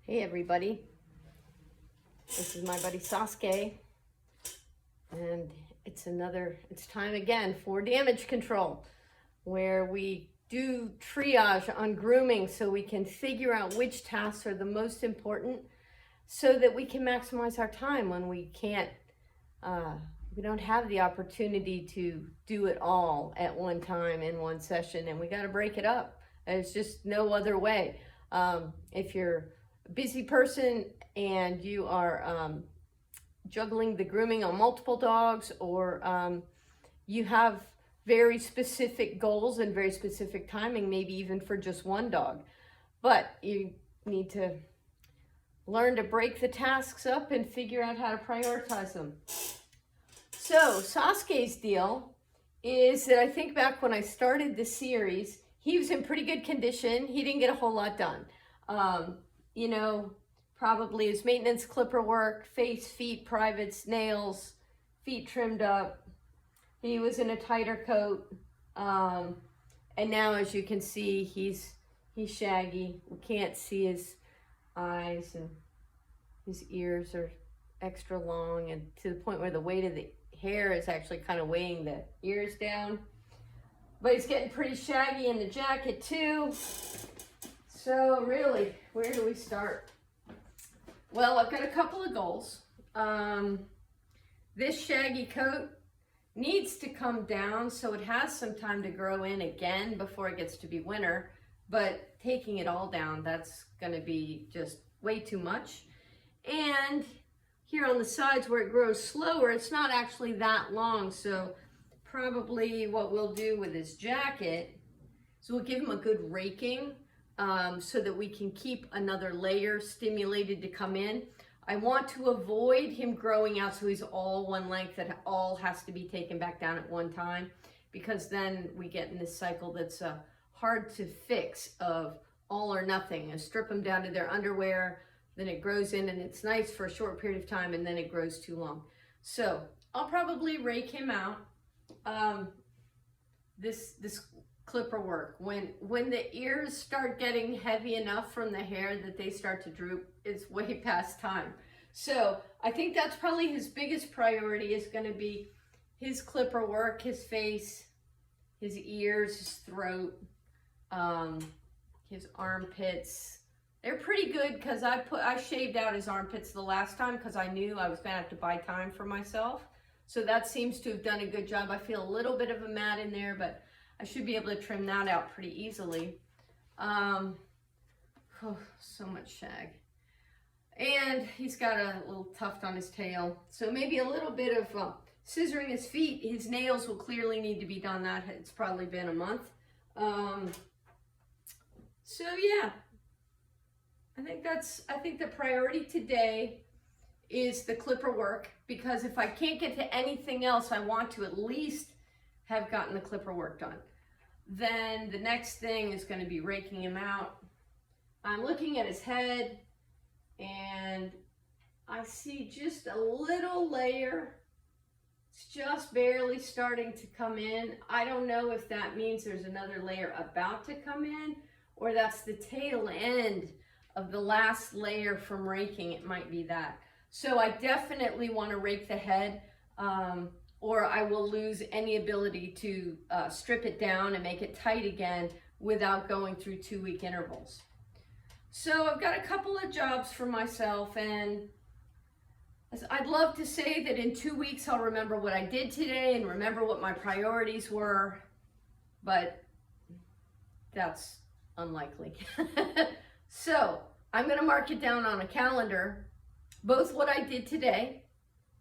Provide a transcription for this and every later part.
Hey everybody, this is my buddy Sasuke, and it's time again for damage control, where we do triage on grooming so we can figure out which tasks are the most important so that we can maximize our time when we don't have the opportunity to do it all at one time in one session, and we got to break it up. There's just no other way. If you're busy person and you are juggling the grooming on multiple dogs, or you have very specific goals and very specific timing, maybe even for just one dog, but you need to learn to break the tasks up and figure out how to prioritize them. So Sasuke's deal is that I think back when I started the series, he was in pretty good condition. He didn't get a whole lot done. Probably his maintenance clipper work, face, feet, privates, nails, feet trimmed up. He was in a tighter coat. And now, as you can see, he's shaggy. We can't see his eyes, and his ears are extra long, and to the point where the weight of the hair is actually kind of weighing the ears down. But he's getting pretty shaggy in the jacket too. So really, where do we start? Well, I've got a couple of goals. This shaggy coat needs to come down so it has some time to grow in again before it gets to be winter, but taking it all down, that's gonna be just way too much. And here on the sides where it grows slower, it's not actually that long, so probably what we'll do with his jacket is we'll give him a good raking so that we can keep another layer stimulated to come in. I want to avoid him growing out so he's all one length, that all has to be taken back down at one time, because then we get in this cycle that's hard to fix of all or nothing. I strip them down to their underwear, then it grows in and it's nice for a short period of time, and then it grows too long. So I'll probably rake him out. This clipper work, when the ears start getting heavy enough from the hair that they start to droop, it's way past time. So I think that's probably his biggest priority, is going to be his clipper work, his face, his ears, his throat, his armpits. They're pretty good because I shaved out his armpits the last time because I knew I was going to have to buy time for myself. So that seems to have done a good job. I feel a little bit of a mat in there, but I should be able to trim that out pretty easily. So much shag. And he's got a little tuft on his tail. So maybe a little bit of scissoring his feet. His nails will clearly need to be done. It's probably been a month. So yeah, I think the priority today is the clipper work, because if I can't get to anything else, I want to at least have gotten the clipper work done. Then the next thing is going to be raking him out. I'm looking at his head and I see just a little layer. It's just barely starting to come in. I don't know if that means there's another layer about to come in, or that's the tail end of the last layer from raking. It might be that. So I definitely want to rake the head, or I will lose any ability to strip it down and make it tight again without going through 2-week intervals. So I've got a couple of jobs for myself, and I'd love to say that in 2 weeks I'll remember what I did today and remember what my priorities were, but that's unlikely. So I'm going to mark it down on a calendar, both what I did today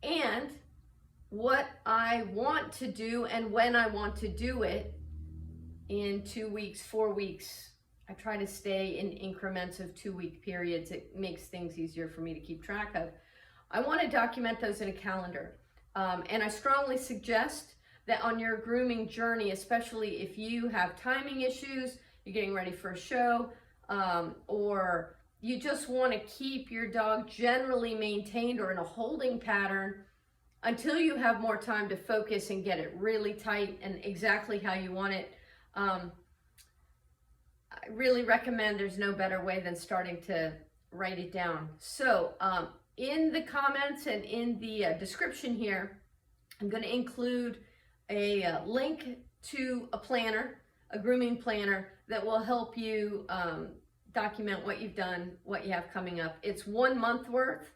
and what I want to do and when I want to do it in 2 weeks, 4 weeks. I try to stay in increments of 2-week periods. It makes things easier for me to keep track of. I want to document those in a calendar. And I strongly suggest that on your grooming journey, especially if you have timing issues, you're getting ready for a show, or you just want to keep your dog generally maintained or in a holding pattern until you have more time to focus and get it really tight and exactly how you want it. I really recommend, there's no better way than starting to write it down. So in the comments and in the description here, I'm going to include a link to a planner, a grooming planner that will help you document what you've done, what you have coming up. It's 1 month worth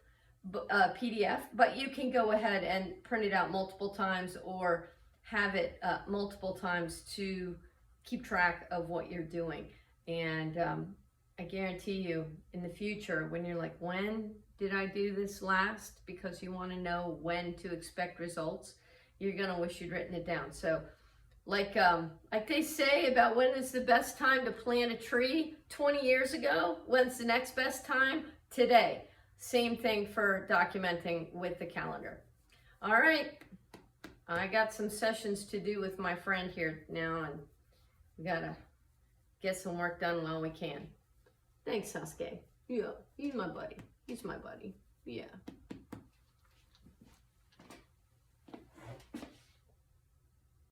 PDF, but you can go ahead and print it out multiple times or have it multiple times to keep track of what you're doing. And I guarantee you in the future, when you're like, when did I do this last? Because you want to know when to expect results, you're going to wish you'd written it down. So like they say about when is the best time to plant a tree 20 years ago, when's the next best time? Today. Same thing for documenting with the calendar. All right, I got some sessions to do with my friend here now, and we gotta get some work done while we can. Thanks, Sasuke. Yeah, he's my buddy. He's my buddy. Yeah.